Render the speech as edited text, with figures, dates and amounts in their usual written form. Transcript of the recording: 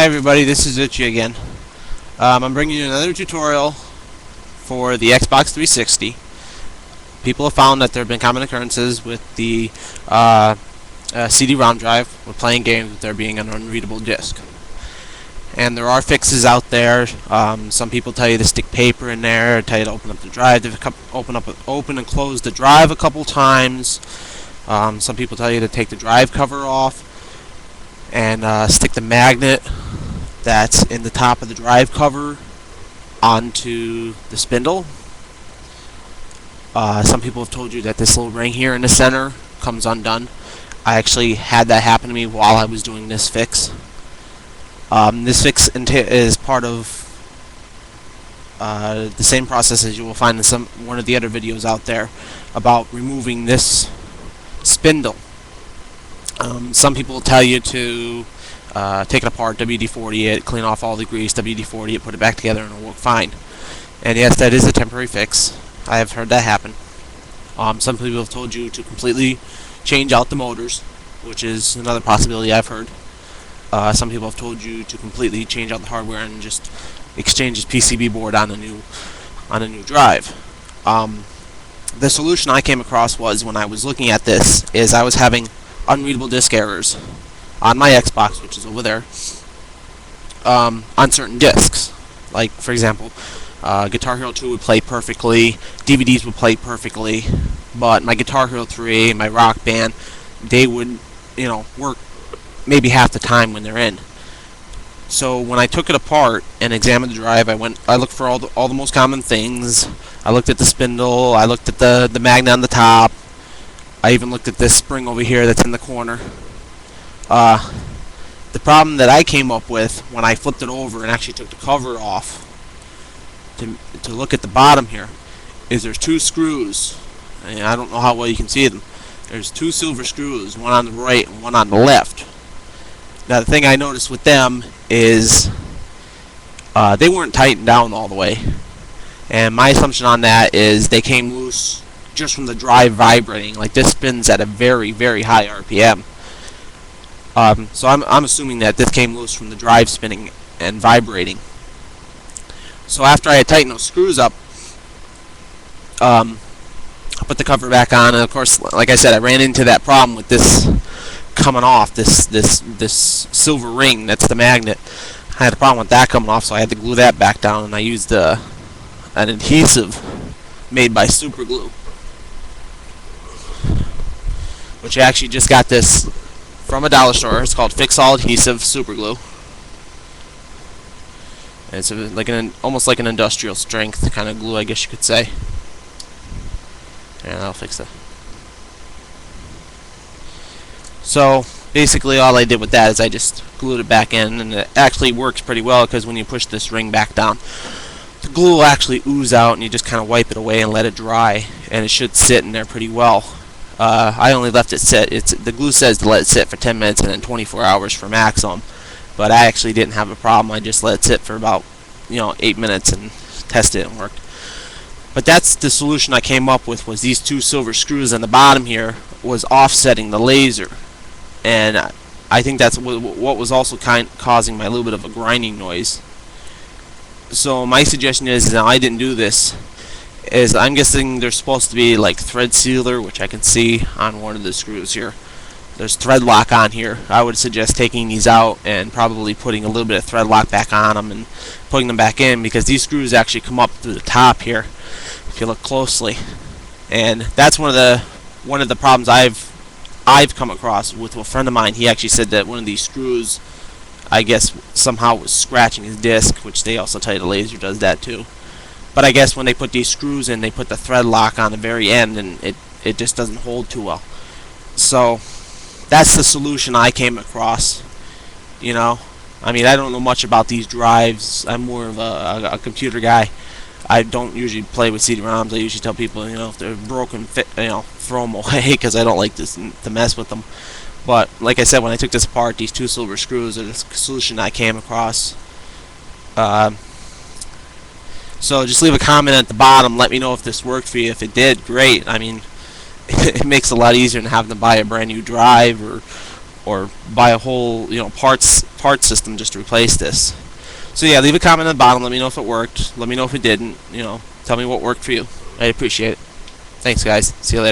Hi everybody, this is Itchy again. I'm bringing you another tutorial for the Xbox 360. People have found that there have been common occurrences with the CD-ROM drive with playing games with there being an unreadable disk. And there are fixes out there. Some people tell you to stick paper in there, tell you to open up the drive, open and close the drive a couple times. Some people tell you to take the drive cover off and stick the magnet that's in the top of the drive cover onto the spindle. Some people have told you that this little ring here in the center comes undone. I actually had that happen to me while I was doing this fix. This fix is part of the same process as you will find in one of the other videos out there about removing this spindle. Some people will tell you to take it apart, WD-40 it, clean off all the grease, WD-40 it, put it back together, and it'll work fine. And yes, that is a temporary fix. I have heard that happen. Some people have told you to completely change out the motors, which is another possibility I've heard. Some people have told you to completely change out the hardware and just exchange the PCB board on a new drive. The solution I came across was, when I was looking at this, is I was having unreadable disk errors on my Xbox, which is over there, on certain discs. Like, for example, Guitar Hero 2 would play perfectly, DVDs would play perfectly, but my Guitar Hero 3, my Rock Band, they would, work maybe half the time when they're in. So when I took it apart and examined the drive, I looked for all the most common things. I looked at the spindle, I looked at the magnet on the top, I even looked at this spring over here that's in the corner. The problem that I came up with when I flipped it over and actually took the cover off to look at the bottom here is there's two screws, and I don't know how well you can see them. There's two silver screws, one on the right and one on the left. Now the thing I noticed with them is they weren't tightened down all the way, and my assumption on that is they came loose just from the drive vibrating. Like, this spins at a very, very high RPM. So I'm assuming that this came loose from the drive spinning and vibrating. So after I had tightened those screws up, I put the cover back on, and of course, like I said, I ran into that problem with this coming off, this silver ring that's the magnet. I had a problem with that coming off, so I had to glue that back down, and I used an adhesive made by Super Glue, which I actually just got this from a dollar store. It's called Fix All Adhesive Super Glue. And it's almost like an industrial strength kind of glue, I guess you could say. And that'll fix it. So basically all I did with that is I just glued it back in, and it actually works pretty well, because when you push this ring back down, the glue will actually ooze out, and you just kind of wipe it away and let it dry, and it should sit in there pretty well. I only left it sit. The glue says to let it sit for 10 minutes and then 24 hours for maximum, but I actually didn't have a problem. I just let it sit for about 8 minutes and tested it, and worked. But that's the solution I came up with, was these two silver screws on the bottom here was offsetting the laser, and I think that's what was also causing my little bit of a grinding noise. So my suggestion is, now I didn't do this, is I'm guessing there's supposed to be like thread sealer, which I can see on one of the screws here. There's thread lock on here. I would suggest taking these out and probably putting a little bit of thread lock back on them and putting them back in, because these screws actually come up through the top here if you look closely. And that's one of the problems I've come across with a friend of mine. He actually said that one of these screws, I guess, somehow was scratching his disc, which they also tell you the laser does that too. But I guess when they put these screws in, they put the thread lock on the very end, and it just doesn't hold too well. So that's the solution I came across. I mean, I don't know much about these drives. I'm more of a computer guy. I don't usually play with CD-ROMs. I usually tell people, if they're broken, throw them away, because I don't like to mess with them. But like I said, when I took this apart, these two silver screws are the solution I came across. So just leave a comment at the bottom. Let me know if this worked for you. If it did, great. I mean, it makes it a lot easier than having to buy a brand new drive or or buy a whole part system just to replace this. So yeah, leave a comment on the bottom. Let me know if it worked. Let me know if it didn't. Tell me what worked for you. I'd appreciate it. Thanks, guys. See you later.